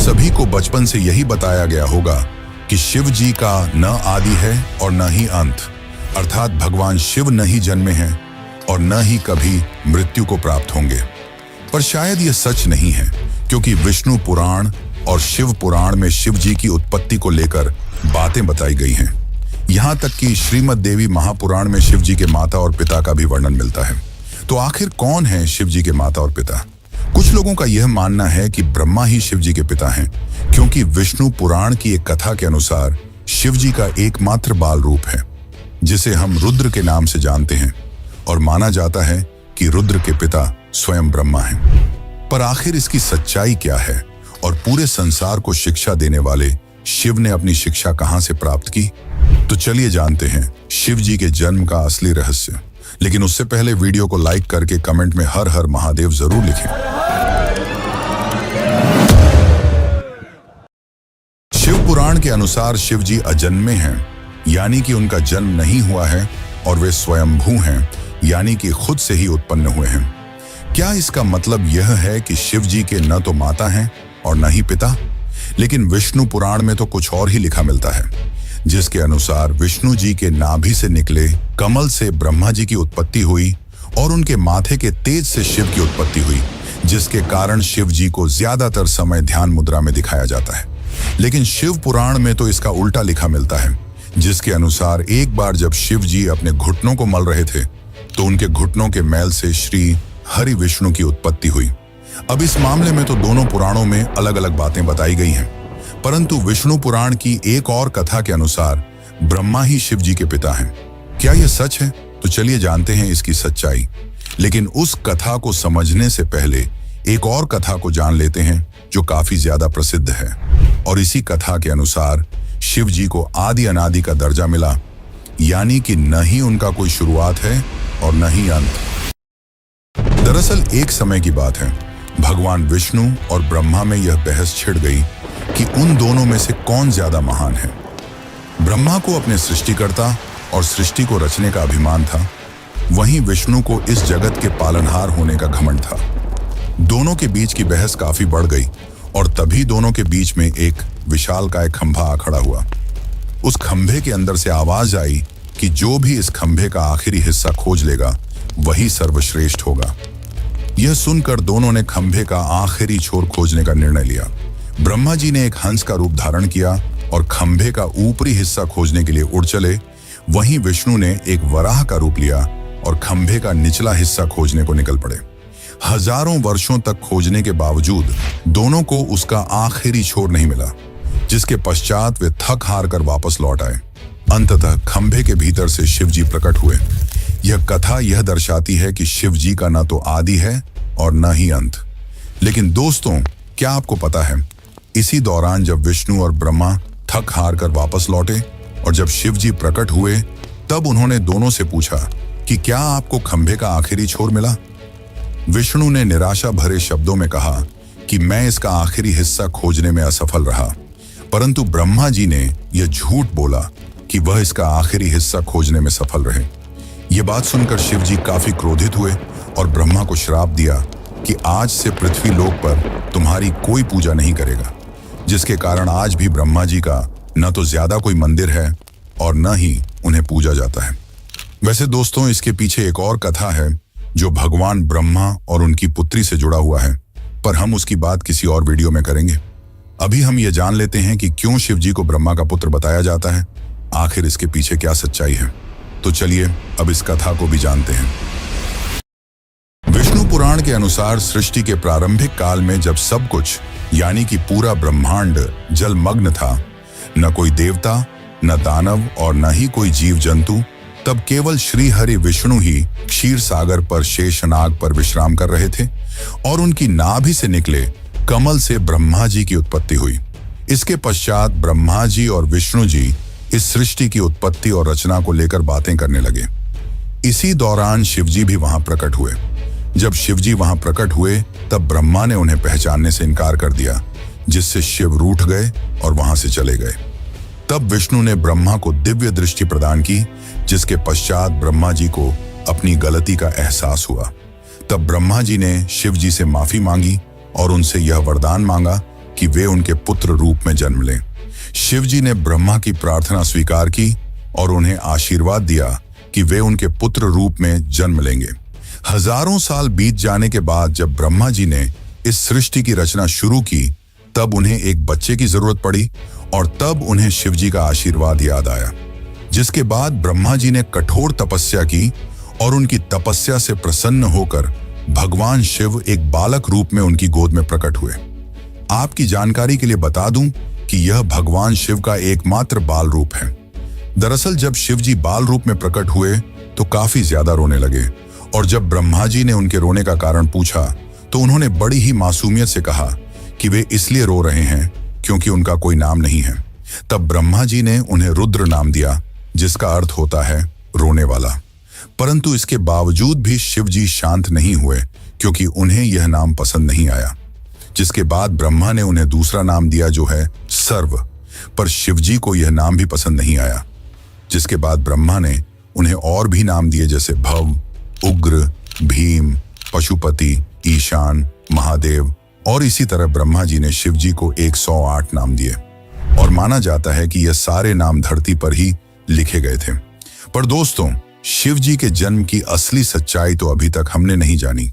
सभी को बचपन से यही बताया गया होगा कि शिव जी का न आदि है और न ही अंत, अर्थात भगवान शिव न ही जन्मे हैं और न ही कभी मृत्यु को प्राप्त होंगे। पर शायद यह सच नहीं है, क्योंकि विष्णु पुराण और शिव पुराण में शिव जी की उत्पत्ति को लेकर बातें बताई गई हैं। यहाँ तक कि श्रीमद् देवी महापुराण में शिव जी के माता और पिता का भी वर्णन मिलता है। तो आखिर कौन है शिव जी के माता और पिता? कुछ लोगों का यह मानना है कि ब्रह्मा ही शिव जी के पिता हैं, क्योंकि विष्णु पुराण की एक कथा के अनुसार शिव जी का एकमात्र बाल रूप है, जिसे हम रुद्र के नाम से जानते हैं, और माना जाता है कि रुद्र के पिता स्वयं ब्रह्मा हैं। पर आखिर इसकी सच्चाई क्या है और पूरे संसार को शिक्षा देने वाले शिव ने अपनी शिक्षा कहां से प्राप्त की? तो चलिए जानते हैं शिव जी के जन्म का असली रहस्य। लेकिन उससे पहले वीडियो को लाइक करके कमेंट में हर हर महादेव जरूर लिखें। शिव पुराण के अनुसार शिव जी अजन्मे हैं, यानी कि उनका जन्म नहीं हुआ है, और वे स्वयंभू हैं, यानी कि खुद से ही उत्पन्न हुए हैं। क्या इसका मतलब यह है कि शिव जी के न तो माता हैं और न ही पिता? लेकिन विष्णु पुराण में तो कुछ और ही लिखा मिलता है, जिसके अनुसार विष्णु जी के नाभि से निकले कमल से ब्रह्मा जी की उत्पत्ति हुई और उनके माथे के तेज से शिव की उत्पत्ति हुई, जिसके कारण शिव जी को ज्यादातर समय ध्यान मुद्रा में दिखाया जाता है। लेकिन शिव पुराण में तो इसका उल्टा लिखा मिलता है, जिसके अनुसार एक बार जब शिव जी अपने घुटनों को मल रहे थे तो उनके घुटनों के मैल से श्री हरि विष्णु की उत्पत्ति हुई। अब इस मामले में तो दोनों पुराणों में अलग अलग बातें बताई गई हैं, परंतु विष्णु पुराण की एक और कथा के अनुसार ब्रह्मा ही शिव जी के पिता हैं। क्या यह सच है? तो चलिए जानते हैं इसकी सच्चाई। लेकिन उस कथा को समझने से पहले एक और कथा को जान लेते हैं, जो काफी ज्यादा प्रसिद्ध है। और इसी कथा के अनुसार शिव जी को आदि अनादि का दर्जा मिला, यानी कि न ही उनका कोई शुरुआत है और न ही अंत। दरअसल एक समय की बात है, भगवान विष्णु और ब्रह्मा में यह बहस छिड़ गई कि उन दोनों में से कौन ज्यादा महान है। ब्रह्मा को अपने सृष्टिकर्ता और सृष्टि को रचने का अभिमान था, वहीं विष्णु को इस जगत के पालनहार होने का घमंड था। दोनों के बीच की बहस काफी बढ़ गई और तभी दोनों के बीच में एक विशालकाय खंभा आ खड़ा हुआ। उस खंभे के अंदर से आवाज आई कि जो भी इस खंभे का आखिरी हिस्सा खोज लेगा वही सर्वश्रेष्ठ होगा। यह सुनकर दोनों ने खंभे का आखिरी छोर खोजने का निर्णय लिया। ब्रह्मा जी ने एक हंस का रूप धारण किया और खंभे का ऊपरी हिस्सा खोजने के लिए उड़ चले। वहीं विष्णु ने एक वराह का रूप लिया और खंभे का निचला हिस्सा खोजने को निकल पड़े। हजारों वर्षों तक खोजने के बावजूद दोनों को उसका आखिरी छोर नहीं मिला, जिसके पश्चात वे थक हार कर वापस लौट आए। अंततः खंभे के भीतर से शिव जी प्रकट हुए। यह कथा यह दर्शाती है कि शिव जी का न तो आदि है और न ही अंत। लेकिन दोस्तों, क्या आपको पता है, इसी दौरान जब विष्णु और ब्रह्मा थक हार कर वापस लौटे और जब शिव जी प्रकट हुए, तब उन्होंने दोनों से पूछा कि क्या आपको खंभे का आखिरी छोर मिला? विष्णु ने निराशा भरे शब्दों में कहा कि मैं इसका आखिरी हिस्सा खोजने में असफल रहा, परंतु ब्रह्मा जी ने यह झूठ बोला कि वह इसका आखिरी हिस्सा खोजने में सफल रहे। यह बात सुनकर शिव जी काफी क्रोधित हुए और ब्रह्मा को श्राप दिया कि आज से पृथ्वी लोक पर तुम्हारी कोई पूजा नहीं करेगा, जिसके कारण आज भी ब्रह्मा जी का न तो ज्यादा कोई मंदिर है और न ही उन्हें पूजा जाता है। वैसे दोस्तों, इसके पीछे एक और कथा है जो भगवान ब्रह्मा और उनकी पुत्री से जुड़ा हुआ है, पर हम उसकी बात किसी और वीडियो में करेंगे। अभी हम ये जान लेते हैं कि क्यों शिव जी को ब्रह्मा का पुत्र बताया जाता है, आखिर इसके पीछे क्या सच्चाई है। तो चलिए अब इस कथा को भी जानते हैं। विष्णु पुराण के अनुसार सृष्टि के प्रारंभिक काल में जब सब कुछ यानी कि पूरा ब्रह्मांड जलमग्न था, न कोई देवता, न दानव और न ही कोई जीव जंतु, तब केवल श्री हरि विष्णु ही क्षीर सागर पर शेषनाग पर विश्राम कर रहे थे और उनकी नाभि से निकले कमल से ब्रह्मा जी की उत्पत्ति हुई। इसके पश्चात ब्रह्मा जी और विष्णु जी इस सृष्टि की उत्पत्ति और रचना को लेकर बातें करने लगे। इसी दौरान शिव जी भी वहां प्रकट हुए। जब शिव जी वहां प्रकट हुए तब ब्रह्मा ने उन्हें पहचानने से इनकार कर दिया, जिससे शिव रूठ गए और वहां से चले गए। तब विष्णु ने ब्रह्मा को दिव्य दृष्टि प्रदान की, जिसके पश्चात ब्रह्मा जी को अपनी गलती का एहसास हुआ। तब ब्रह्मा जी ने शिव जी से माफी मांगी और उनसे यह वरदान मांगा कि वे उनके पुत्र रूप में जन्म लें। शिव जी ने ब्रह्मा की प्रार्थना स्वीकार की और उन्हें आशीर्वाद दिया कि वे उनके पुत्र रूप में जन्म लेंगे। हजारों साल बीत जाने के बाद जब ब्रह्मा जी ने इस सृष्टि की रचना शुरू की, तब उन्हें एक बच्चे की जरूरत पड़ी और तब उन्हें शिव जी का आशीर्वाद याद आया। जिसके बाद ब्रह्मा जी ने कठोर तपस्या की और उनकी तपस्या से प्रसन्न होकर भगवान शिव एक बालक रूप में उनकी गोद में प्रकट हुए। आपकी जानकारी के लिए बता दूं कि यह भगवान शिव का एकमात्र बाल रूप है। दरअसल जब शिव जी बाल रूप में प्रकट हुए तो काफी ज्यादा रोने लगे और जब ब्रह्मा जी ने उनके रोने का कारण पूछा तो उन्होंने बड़ी ही मासूमियत से कहा कि वे इसलिए रो रहे हैं क्योंकि उनका कोई नाम नहीं है। तब ब्रह्मा जी ने उन्हें रुद्र नाम दिया, जिसका अर्थ होता है रोने वाला। परंतु इसके बावजूद भी शिव जी शांत नहीं हुए क्योंकि उन्हें यह नाम पसंद नहीं आया। जिसके बाद ब्रह्मा ने उन्हें दूसरा नाम दिया जो है सर्व, पर शिव जी को यह नाम भी पसंद नहीं आया। जिसके बाद ब्रह्मा ने उन्हें और भी नाम दिए जैसे भव, उग्र, भीम, पशुपति, ईशान, महादेव और इसी तरह ब्रह्मा जी ने शिव जी को 108 नाम दिए और माना जाता है कि यह सारे नाम धरती पर ही लिखे गए थे। पर दोस्तों, शिव जी के जन्म की असली सच्चाई तो अभी तक हमने नहीं जानी।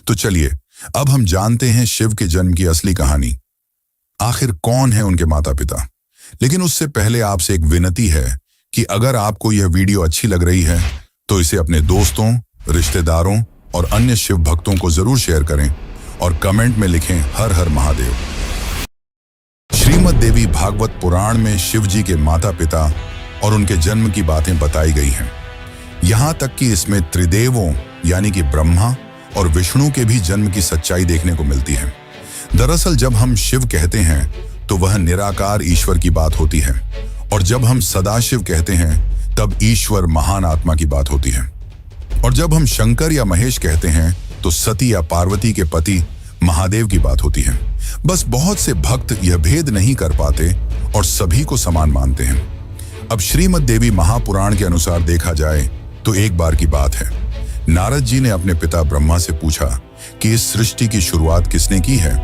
तो चलिए अब हम जानते हैं शिव के जन्म की असली कहानी। आखिर कौन है उनके माता पिता। लेकिन उससे पहले आपसे एक विनती है कि अगर आपको यह वीडियो अच्छी लग रही है तो इसे अपने दोस्तों, रिश्तेदारों और अन्य शिव भक्तों को जरूर शेयर करें और कमेंट में लिखें हर हर महादेव। श्रीमद् देवी भागवत पुराण में शिव जी के माता पिता और उनके जन्म की बातें बताई गई हैं। यहाँ तक कि इसमें त्रिदेवों यानी कि ब्रह्मा और विष्णु के भी जन्म की सच्चाई देखने को मिलती है। दरअसल जब हम शिव कहते हैं तो वह निराकार ईश्वर की बात होती है और जब हम सदाशिव कहते हैं तब ईश्वर महान आत्मा की बात होती है और जब हम शंकर या महेश कहते हैं तो सती या पार्वती के पति महादेव की बात होती है। बस बहुत से भक्त यह भेद नहीं कर पाते और सभी को समान मानते हैं। अब श्रीमद् देवी महापुराण के अनुसार देखा जाए तो एक बार की बात है, नारद जी ने अपने पिता ब्रह्मा से पूछा कि इस सृष्टि की शुरुआत किसने की है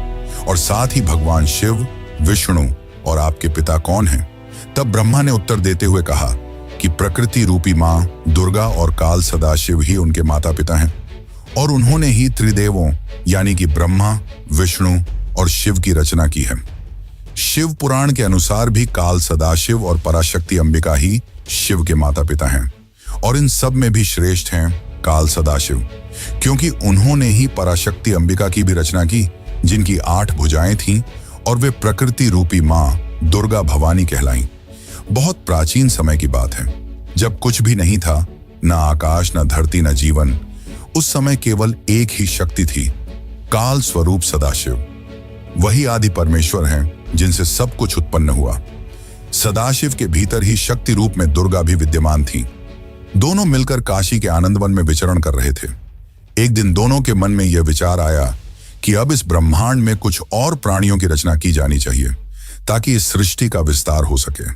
और साथ ही भगवान शिव, विष्णु और आपके पिता कौन हैं। तब ब्रह्मा ने उत्तर देते हुए कहा कि प्रकृति रूपी मां दुर्गा और काल सदाशिव ही उनके माता पिता हैं और उन्होंने ही त्रिदेवों यानी कि ब्रह्मा, विष्णु और शिव की रचना की है। शिव पुराण के अनुसार भी काल सदाशिव और पराशक्ति अंबिका ही शिव के माता पिता हैं और इन सब में भी श्रेष्ठ हैं काल सदाशिव, क्योंकि उन्होंने ही पराशक्ति अंबिका की भी रचना की, जिनकी 8 भुजाएं थीं और वे प्रकृति रूपी मां दुर्गा भवानी कहलाईं। बहुत प्राचीन समय की बात है, जब कुछ भी नहीं था, न आकाश, न धरती, न जीवन। उस समय केवल एक ही शक्ति थी, काल स्वरूप सदाशिव। वही आदि परमेश्वर हैं जिनसे सब कुछ उत्पन्न हुआ। सदाशिव के भीतर ही शक्ति रूप में दुर्गा भी विद्यमान थी। दोनों मिलकर काशी के आनंदवन में विचरण कर रहे थे। एक दिन दोनों के मन में यह विचार आया कि अब इस ब्रह्मांड में कुछ और प्राणियों की रचना की जानी चाहिए ताकि इस सृष्टि का विस्तार हो सके।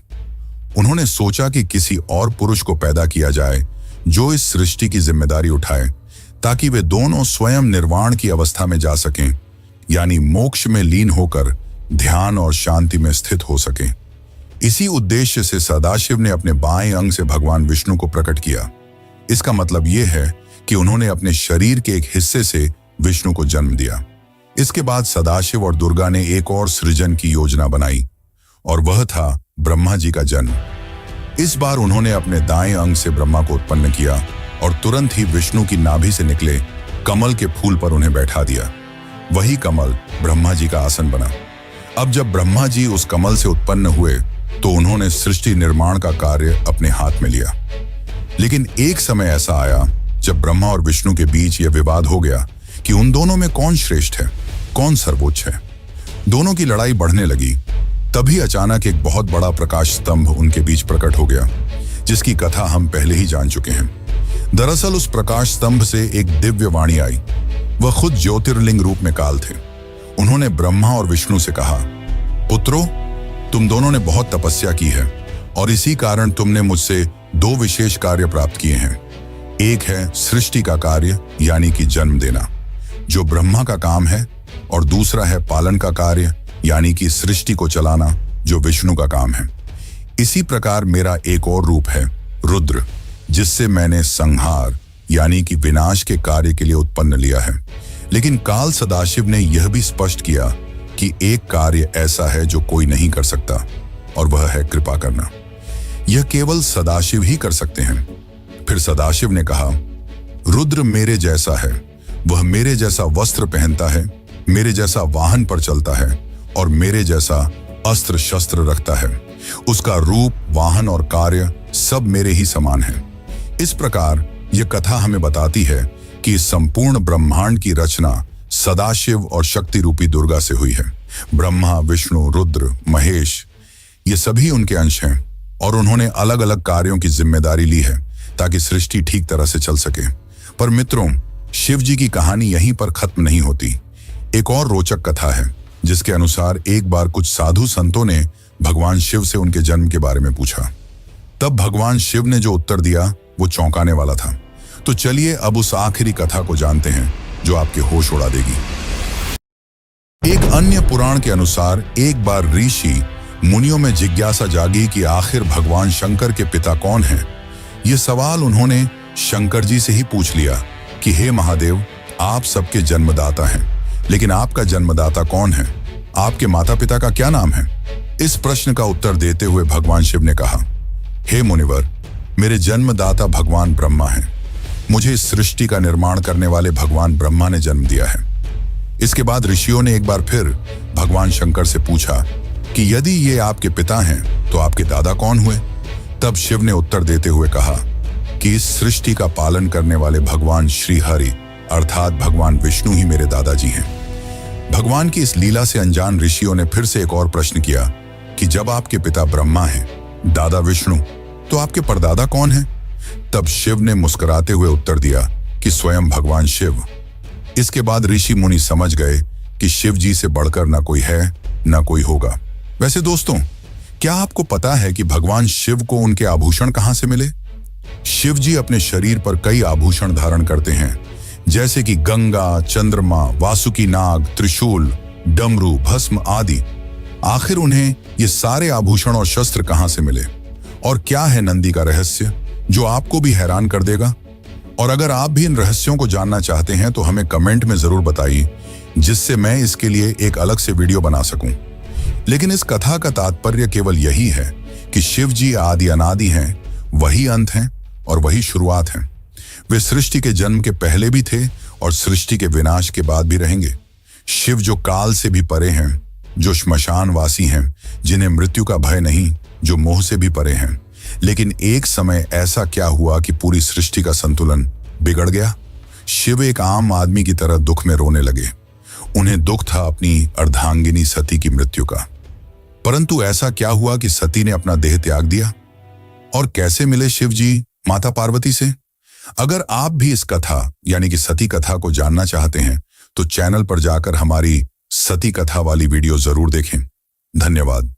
उन्होंने सोचा कि किसी और पुरुष को पैदा किया जाए जो इस सृष्टि की जिम्मेदारी उठाए ताकि वे दोनों स्वयं निर्वाण की अवस्था में जा सकें, यानी मोक्ष में लीन होकर ध्यान और शांति में स्थित हो सकें। इसी उद्देश्य से सदाशिव ने अपने बाएं अंग से भगवान विष्णु को प्रकट किया। इसका मतलब यह है कि उन्होंने अपने शरीर के एक हिस्से से विष्णु को जन्म दिया। इसके बाद सदाशिव और दुर्गा ने एक और सृजन की योजना बनाई और वह था ब्रह्मा जी का जन्म। इस बार उन्होंने अपने दाएं अंग से ब्रह्मा को उत्पन्न किया और तुरंत ही विष्णु की नाभि से निकले कमल के फूल पर उन्हें बैठा दिया। वही कमल ब्रह्मा जी का आसन बना। अब जब ब्रह्मा जी उस कमल से उत्पन्न हुए तो उन्होंने सृष्टि निर्माण का कार्य अपने हाथ में लिया। लेकिन एक समय ऐसा आया जब ब्रह्मा और विष्णु के बीच यह विवाद हो गया कि उन दोनों में कौन श्रेष्ठ है, कौन सर्वोच्च है। दोनों की लड़ाई बढ़ने लगी। तभी अचानक एक बहुत बड़ा प्रकाश स्तंभ उनके बीच प्रकट हो गया, जिसकी कथा हम पहले ही जान चुके हैं। दरअसल उस प्रकाश स्तंभ से एक दिव्य वाणी आई। वह खुद ज्योतिर्लिंग रूप में काल थे। उन्होंने ब्रह्मा और विष्णु से कहा, पुत्रों, तुम दोनों ने बहुत तपस्या की है और इसी कारण तुमने मुझसे 2 विशेष कार्य प्राप्त किए हैं। एक है सृष्टि का कार्य यानी कि जन्म देना, जो ब्रह्मा का काम है, और दूसरा है पालन का कार्य यानी कि सृष्टि को चलाना, जो विष्णु का काम है। इसी प्रकार मेरा एक और रूप है रुद्र, जिससे मैंने संहार यानी कि विनाश के कार्य के लिए उत्पन्न लिया है। लेकिन काल सदाशिव ने यह भी स्पष्ट किया कि एक कार्य ऐसा है जो कोई नहीं कर सकता, और वह है कृपा करना। यह केवल सदाशिव ही कर सकते हैं। फिर सदाशिव ने कहा, रुद्र मेरे जैसा है, वह मेरे जैसा वस्त्र पहनता है, मेरे जैसा वाहन पर चलता है और मेरे जैसा अस्त्र शस्त्र रखता है। उसका रूप, वाहन और कार्य सब मेरे ही समान है। इस प्रकार यह कथा हमें बताती है कि संपूर्ण ब्रह्मांड की रचना सदाशिव और शक्ति रूपी दुर्गा से हुई है। ब्रह्मा, विष्णु, रुद्र, महेश, ये सभी उनके अंश हैं और उन्होंने अलग अलग कार्यों की जिम्मेदारी ली है ताकि सृष्टि ठीक तरह से चल सके। पर मित्रों, शिव जी की कहानी यहीं पर खत्म नहीं होती। एक और रोचक कथा है जिसके अनुसार एक बार कुछ साधु संतों ने भगवान शिव से उनके जन्म के बारे में पूछा। तब भगवान शिव ने जो उत्तर दिया वो चौंकाने वाला था। तो चलिए अब उस आखिरी कथा को जानते हैं जो आपके होश उड़ा देगी। एक अन्य पुराण के अनुसार एक बार ऋषि मुनियों में जिज्ञासा जागी कि आखिर भगवान शंकर के पिता कौन हैं। ये सवाल उन्होंने शंकर जी से ही पूछ लिया कि हे महादेव, आप सबके जन्मदाता हैं, लेकिन आपका जन्मदाता कौन है? आपके माता पिता का क्या नाम है? इस प्रश्न का उत्तर देते हुए भगवान शिव ने कहा, हे मुनिवर, मेरे जन्मदाता भगवान ब्रह्मा हैं। मुझे इस सृष्टि का निर्माण करने वाले भगवान ब्रह्मा ने जन्म दिया है। इसके बाद ऋषियों ने एक बार फिर भगवान शंकर से पूछा कि यदि ये आपके पिता हैं तो आपके दादा कौन हुए? तब शिव ने उत्तर देते हुए कहा कि इस सृष्टि का पालन करने वाले भगवान श्री हरि अर्थात भगवान विष्णु ही मेरे दादाजी हैं। भगवान की इस लीला से अनजान ऋषियों ने फिर से एक और प्रश्न किया कि जब आपके पिता ब्रह्मा हैं, दादा विष्णु, तो आपके परदादा कौन हैं? तब शिव ने मुस्कुराते हुए उत्तर दिया कि स्वयं भगवान शिव। इसके बाद ऋषि मुनि समझ गए कि शिव जी से बढ़कर ना कोई है ना कोई होगा। वैसे दोस्तों, क्या आपको पता है कि भगवान शिव को उनके आभूषण कहां से मिले? शिव जी अपने शरीर पर कई आभूषण धारण करते हैं, जैसे कि गंगा, चंद्रमा, वासुकी नाग, त्रिशूल, डमरू, भस्म आदि। आखिर उन्हें ये सारे आभूषण और शस्त्र कहां से मिले? और क्या है नंदी का रहस्य जो आपको भी हैरान कर देगा? और अगर आप भी इन रहस्यों को जानना चाहते हैं तो हमें कमेंट में जरूर बताइए, जिससे मैं इसके लिए एक अलग से वीडियो बना सकूं। लेकिन इस कथा का तात्पर्य केवल यही है कि शिव जी आदि अनादि हैं, वही अंत हैं और वही शुरुआत हैं। वे सृष्टि के जन्म के पहले भी थे और सृष्टि के विनाश के बाद भी रहेंगे। शिव जो काल से भी परे हैं, जो श्मशानवासी हैं, जिन्हें मृत्यु का भय नहीं, जो मोह से भी परे हैं। लेकिन एक समय ऐसा क्या हुआ कि पूरी सृष्टि का संतुलन बिगड़ गया। शिव एक आम आदमी की तरह दुख में रोने लगे। उन्हें दुख था अपनी अर्धांगिनी सती की मृत्यु का। परंतु ऐसा क्या हुआ कि सती ने अपना देह त्याग दिया? और कैसे मिले शिव जी माता पार्वती से? अगर आप भी इस कथा यानी कि सती कथा को जानना चाहते हैं तो चैनल पर जाकर हमारी सती कथा वाली वीडियो जरूर देखें। धन्यवाद।